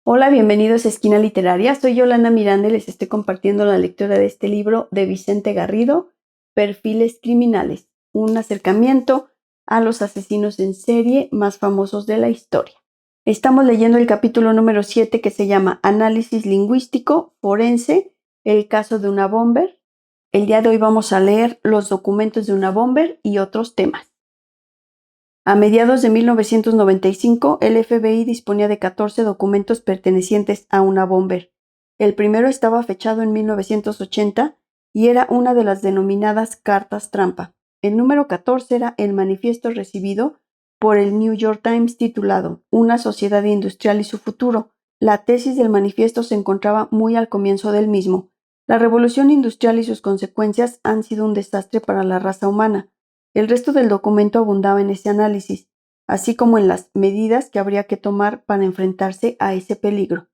Hola, bienvenidos a Esquina Literaria. Soy Yolanda Miranda y les estoy compartiendo la lectura de este libro de Vicente Garrido, Perfiles Criminales, un acercamiento a los asesinos en serie más famosos de la historia. Estamos leyendo el capítulo número 7 que se llama Análisis Lingüístico Forense, el caso de una bomber. El día de hoy vamos a leer los documentos de una bomber y otros temas. A mediados de 1995, el FBI disponía de 14 documentos pertenecientes a una bomber. El primero estaba fechado en 1980 y era una de las denominadas cartas trampa. El número 14 era el manifiesto recibido por el New York Times titulado Una sociedad industrial y su futuro. La tesis del manifiesto se encontraba muy al comienzo del mismo. La revolución industrial y sus consecuencias han sido un desastre para la raza humana. El resto del documento abundaba en ese análisis, así como en las medidas que habría que tomar para enfrentarse a ese peligro.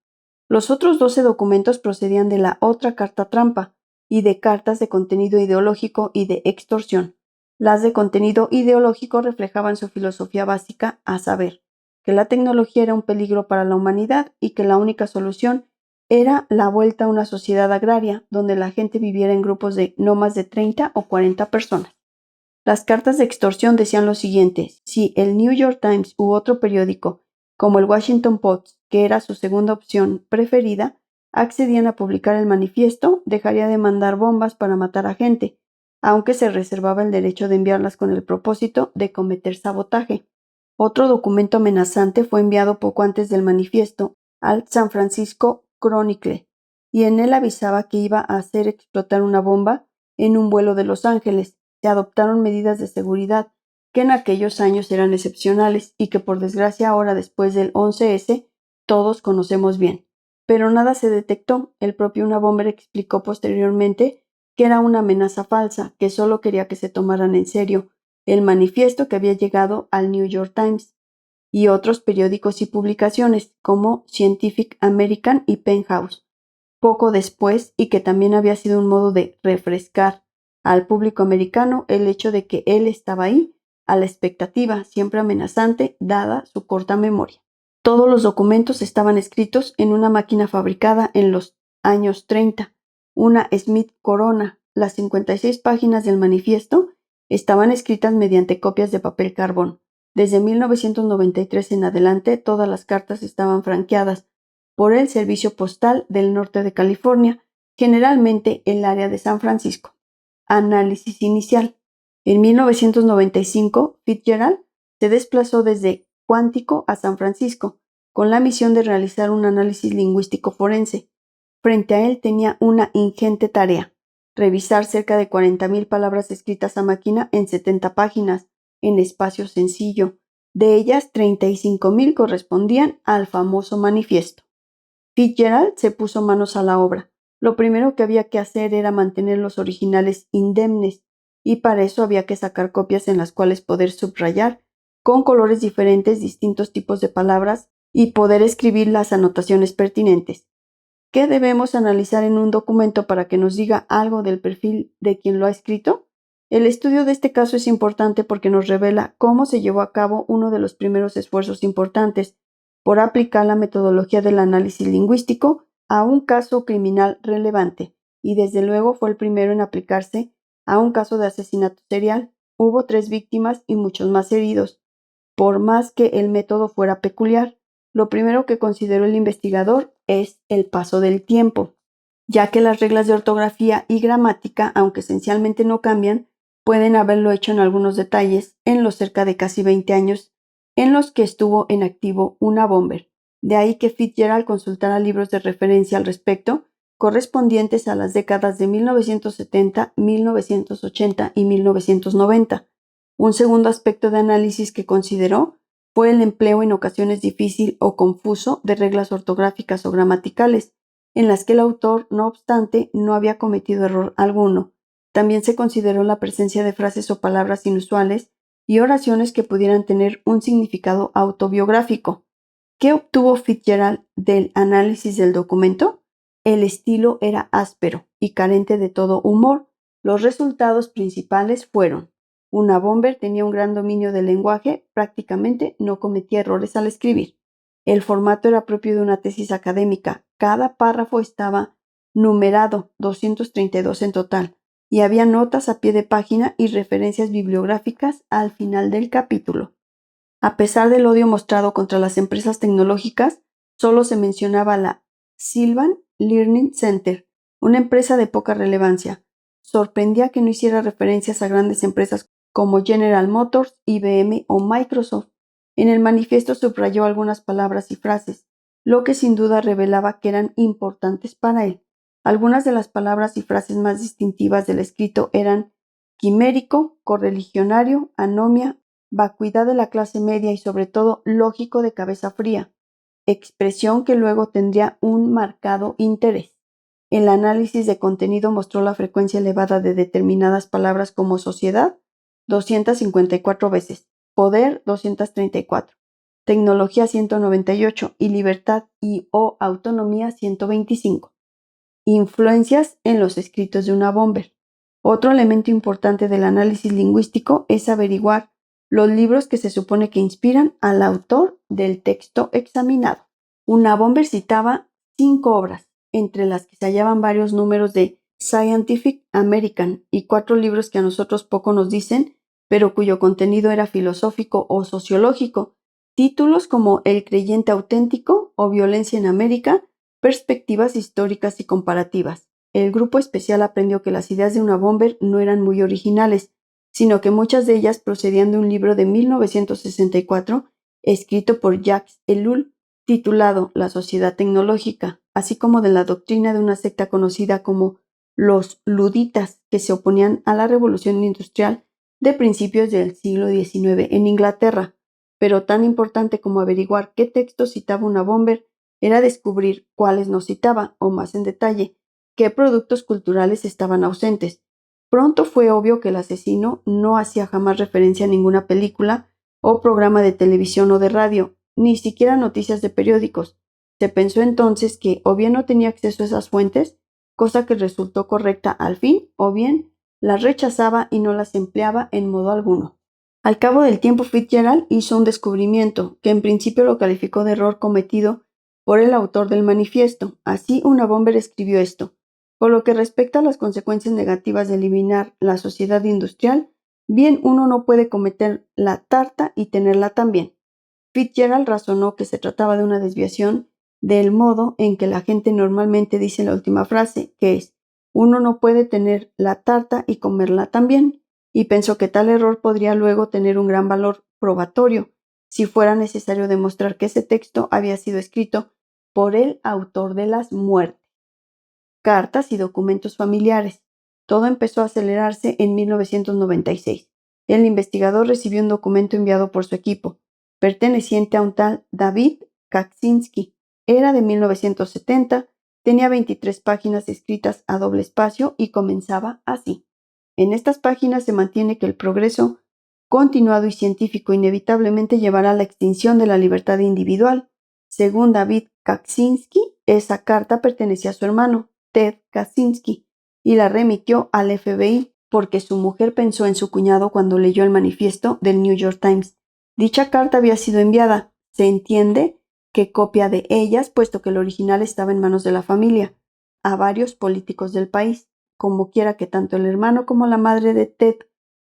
Los otros 12 documentos procedían de la otra carta trampa y de cartas de contenido ideológico y de extorsión. Las de contenido ideológico reflejaban su filosofía básica, a saber, que la tecnología era un peligro para la humanidad y que la única solución era la vuelta a una sociedad agraria donde la gente viviera en grupos de no más de 30 o 40 personas. Las cartas de extorsión decían lo siguiente: si el New York Times u otro periódico, como el Washington Post, que era su segunda opción preferida, accedían a publicar el manifiesto, dejaría de mandar bombas para matar a gente, aunque se reservaba el derecho de enviarlas con el propósito de cometer sabotaje. Otro documento amenazante fue enviado poco antes del manifiesto al San Francisco Chronicle, y en él avisaba que iba a hacer explotar una bomba en un vuelo de Los Ángeles. Se adoptaron medidas de seguridad que en aquellos años eran excepcionales y que por desgracia ahora, después del 11S, todos conocemos bien. Pero nada se detectó. El propio Unabomber explicó posteriormente que era una amenaza falsa, que solo quería que se tomaran en serio el manifiesto que había llegado al New York Times y otros periódicos y publicaciones como Scientific American y Penthouse, poco después, y que también había sido un modo de refrescar al público americano el hecho de que él estaba ahí, a la expectativa, siempre amenazante, dada su corta memoria. Todos los documentos estaban escritos en una máquina fabricada en los años 30, una Smith Corona. Las 56 páginas del manifiesto estaban escritas mediante copias de papel carbón. Desde 1993 en adelante, todas las cartas estaban franqueadas por el Servicio Postal del Norte de California, generalmente el área de San Francisco. Análisis inicial. En 1995, Fitzgerald se desplazó desde Cuántico a San Francisco, con la misión de realizar un análisis lingüístico forense. Frente a él tenía una ingente tarea: revisar cerca de 40,000 palabras escritas a máquina en 70 páginas, en espacio sencillo. De ellas, 35,000 correspondían al famoso manifiesto. Fitzgerald se puso manos a la obra. Lo primero que había que hacer era mantener los originales indemnes, y para eso había que sacar copias en las cuales poder subrayar con colores diferentes distintos tipos de palabras y poder escribir las anotaciones pertinentes. ¿Qué debemos analizar en un documento para que nos diga algo del perfil de quien lo ha escrito? El estudio de este caso es importante porque nos revela cómo se llevó a cabo uno de los primeros esfuerzos importantes por aplicar la metodología del análisis lingüístico a un caso criminal relevante, y desde luego fue el primero en aplicarse a un caso de asesinato serial. Hubo 3 víctimas y muchos más heridos. Por más que el método fuera peculiar, lo primero que consideró el investigador es el paso del tiempo, ya que las reglas de ortografía y gramática, aunque esencialmente no cambian, pueden haberlo hecho en algunos detalles en los cerca de casi 20 años en los que estuvo en activo una bomber. De ahí que Fitzgerald consultara libros de referencia al respecto, correspondientes a las décadas de 1970, 1980 y 1990. Un segundo aspecto de análisis que consideró fue el empleo en ocasiones difícil o confuso de reglas ortográficas o gramaticales, en las que el autor, no obstante, no había cometido error alguno. También se consideró la presencia de frases o palabras inusuales y oraciones que pudieran tener un significado autobiográfico. ¿Qué obtuvo Fitzgerald del análisis del documento? El estilo era áspero y carente de todo humor. Los resultados principales fueron: una bomber tenía un gran dominio del lenguaje, prácticamente no cometía errores al escribir. El formato era propio de una tesis académica. Cada párrafo estaba numerado, 232 en total, y había notas a pie de página y referencias bibliográficas al final del capítulo. A pesar del odio mostrado contra las empresas tecnológicas, solo se mencionaba la Sylvan Learning Center, una empresa de poca relevancia. Sorprendía que no hiciera referencias a grandes empresas como General Motors, IBM o Microsoft. En el manifiesto subrayó algunas palabras y frases, lo que sin duda revelaba que eran importantes para él. Algunas de las palabras y frases más distintivas del escrito eran quimérico, correligionario, anomia, vacuidad de la clase media y sobre todo lógico de cabeza fría, expresión que luego tendría un marcado interés. El análisis de contenido mostró la frecuencia elevada de determinadas palabras como sociedad, 254 veces, poder, 234, tecnología, 198 y libertad y o autonomía, 125. Influencias en los escritos de una bomber. Otro elemento importante del análisis lingüístico es averiguar los libros que se supone que inspiran al autor del texto examinado. Una bomber citaba 5 obras, entre las que se hallaban varios números de Scientific American y 4 libros que a nosotros poco nos dicen, pero cuyo contenido era filosófico o sociológico, títulos como El creyente auténtico o Violencia en América, perspectivas históricas y comparativas. El grupo especial aprendió que las ideas de una bomber no eran muy originales, sino que muchas de ellas procedían de un libro de 1964 escrito por Jacques Ellul, titulado La Sociedad Tecnológica, así como de la doctrina de una secta conocida como los luditas, que se oponían a la revolución industrial de principios del siglo XIX en Inglaterra. Pero tan importante como averiguar qué texto citaba una bomber era descubrir cuáles no citaba, o más en detalle, qué productos culturales estaban ausentes. Pronto fue obvio que el asesino no hacía jamás referencia a ninguna película o programa de televisión o de radio, ni siquiera noticias de periódicos. Se pensó entonces que o bien no tenía acceso a esas fuentes, cosa que resultó correcta al fin, o bien las rechazaba y no las empleaba en modo alguno. Al cabo del tiempo, Fitzgerald hizo un descubrimiento que en principio lo calificó de error cometido por el autor del manifiesto. Así, una bomber escribió esto: por lo que respecta a las consecuencias negativas de eliminar la sociedad industrial, bien uno no puede cometer la tarta y tenerla también. Fitzgerald razonó que se trataba de una desviación del modo en que la gente normalmente dice la última frase, que es: uno no puede tener la tarta y comerla también, y pensó que tal error podría luego tener un gran valor probatorio si fuera necesario demostrar que ese texto había sido escrito por el autor de las muertes. Cartas y documentos familiares. Todo empezó a acelerarse en 1996. El investigador recibió un documento enviado por su equipo, perteneciente a un tal David Kaczynski. Era de 1970, tenía 23 páginas escritas a doble espacio y comenzaba así. En estas páginas se mantiene que el progreso continuado y científico inevitablemente llevará a la extinción de la libertad individual. Según David Kaczynski, esa carta pertenecía a su hermano, Ted Kaczynski, y la remitió al FBI porque su mujer pensó en su cuñado cuando leyó el manifiesto del New York Times. Dicha carta había sido enviada, se entiende que copia de ellas, puesto que el original estaba en manos de la familia, a varios políticos del país. Como quiera que tanto el hermano como la madre de Ted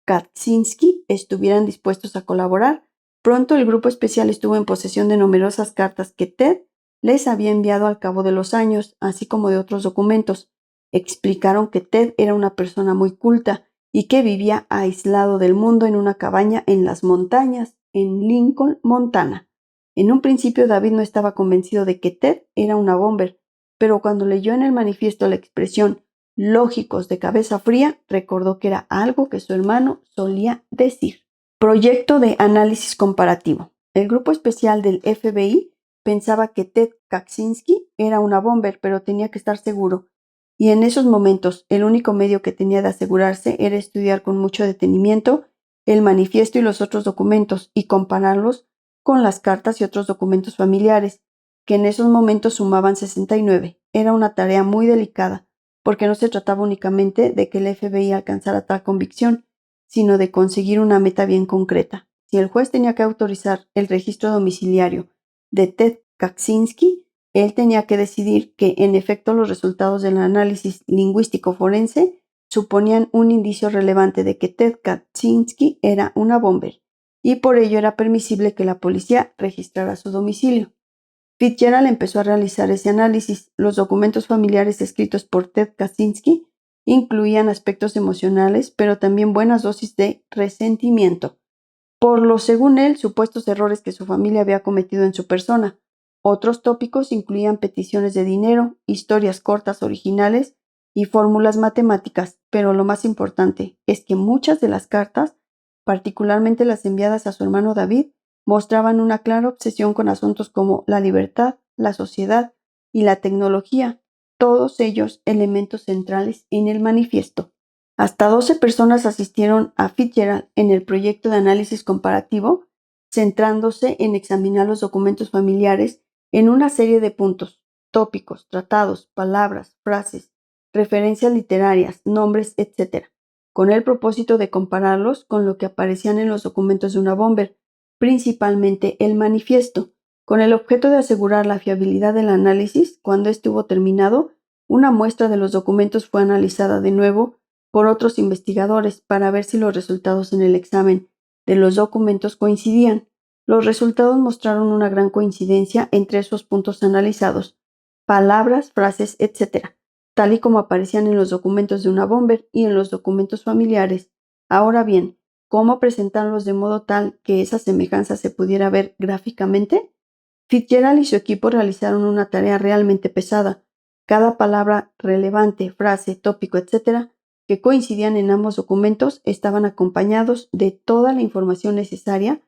Kaczynski estuvieran dispuestos a colaborar, pronto el grupo especial estuvo en posesión de numerosas cartas que Ted les había enviado al cabo de los años, así como de otros documentos. Explicaron que Ted era una persona muy culta y que vivía aislado del mundo en una cabaña en las montañas, en Lincoln, Montana. En un principio David no estaba convencido de que Ted era una bomber, pero cuando leyó en el manifiesto la expresión lógicos de cabeza fría, recordó que era algo que su hermano solía decir. Proyecto de análisis comparativo. El grupo especial del FBI pensaba que Ted Kaczynski era una bomber, pero tenía que estar seguro. Y en esos momentos, el único medio que tenía de asegurarse era estudiar con mucho detenimiento el manifiesto y los otros documentos y compararlos con las cartas y otros documentos familiares, que en esos momentos sumaban 69. Era una tarea muy delicada, porque no se trataba únicamente de que el FBI alcanzara tal convicción, sino de conseguir una meta bien concreta. Si el juez tenía que autorizar el registro domiciliario de Ted Kaczynski, él tenía que decidir que, en efecto, los resultados del análisis lingüístico forense suponían un indicio relevante de que Ted Kaczynski era una bomber, y por ello era permisible que la policía registrara su domicilio. Fitzgerald empezó a realizar ese análisis. Los documentos familiares escritos por Ted Kaczynski incluían aspectos emocionales, pero también buenas dosis de resentimiento por los, según él, supuestos errores que su familia había cometido en su persona. Otros tópicos incluían peticiones de dinero, historias cortas originales y fórmulas matemáticas, pero lo más importante es que muchas de las cartas, particularmente las enviadas a su hermano David, mostraban una clara obsesión con asuntos como la libertad, la sociedad y la tecnología, todos ellos elementos centrales en el manifiesto. Hasta 12 personas asistieron a Fitzgerald en el proyecto de análisis comparativo, centrándose en examinar los documentos familiares en una serie de puntos, tópicos, tratados, palabras, frases, referencias literarias, nombres, etc., con el propósito de compararlos con lo que aparecían en los documentos de una bomber, principalmente el manifiesto, con el objeto de asegurar la fiabilidad del análisis. Cuando estuvo terminado, una muestra de los documentos fue analizada de nuevo por otros investigadores para ver si los resultados en el examen de los documentos coincidían. Los resultados mostraron una gran coincidencia entre esos puntos analizados, palabras, frases, etc., tal y como aparecían en los documentos de una bomber y en los documentos familiares. Ahora bien, ¿cómo presentarlos de modo tal que esa semejanza se pudiera ver gráficamente? Fitzgerald y su equipo realizaron una tarea realmente pesada. Cada palabra relevante, frase, tópico, etc., que coincidían en ambos documentos estaban acompañados de toda la información necesaria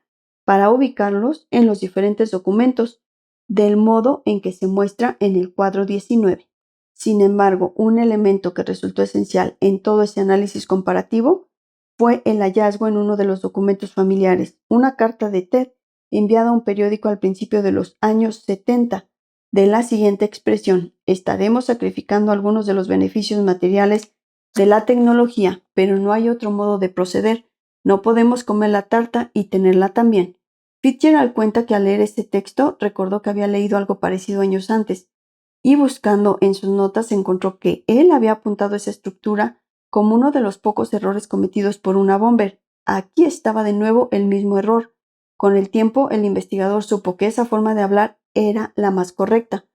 para ubicarlos en los diferentes documentos, del modo en que se muestra en el cuadro 19. Sin embargo, un elemento que resultó esencial en todo ese análisis comparativo fue el hallazgo en uno de los documentos familiares, una carta de Ted enviada a un periódico al principio de los años 70, de la siguiente expresión: estaremos sacrificando algunos de los beneficios materiales de la tecnología, pero no hay otro modo de proceder. No podemos comer la tarta y tenerla también. Fitzgerald cuenta que al leer este texto recordó que había leído algo parecido años antes, y buscando en sus notas encontró que él había apuntado esa estructura como uno de los pocos errores cometidos por una bomber. Aquí estaba de nuevo el mismo error. Con el tiempo, el investigador supo que esa forma de hablar era la más correcta,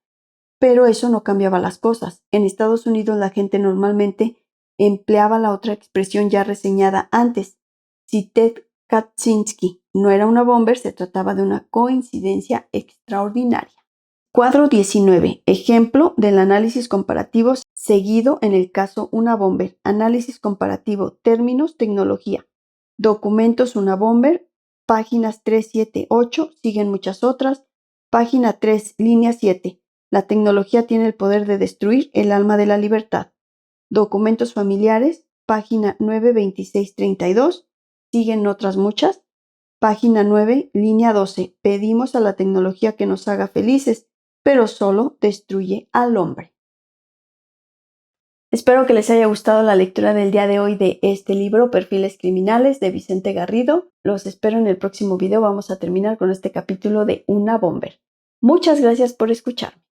pero eso no cambiaba las cosas. En Estados Unidos la gente normalmente empleaba la otra expresión ya reseñada antes. Si Ted Kaczynski no era una bomber, se trataba de una coincidencia extraordinaria. Cuadro 19. Ejemplo del análisis comparativo seguido en el caso una bomber. Análisis comparativo. Términos, tecnología. Documentos una bomber. Páginas 3, 7, 8. Siguen muchas otras. Página 3, línea 7. La tecnología tiene el poder de destruir el alma de la libertad. Documentos familiares. Página 9, 26, 32. Siguen otras muchas. Página 9, línea 12. Pedimos a la tecnología que nos haga felices, pero solo destruye al hombre. Espero que les haya gustado la lectura del día de hoy de este libro, Perfiles Criminales, de Vicente Garrido. Los espero en el próximo video. Vamos a terminar con este capítulo de Una Bomber. Muchas gracias por escuchar.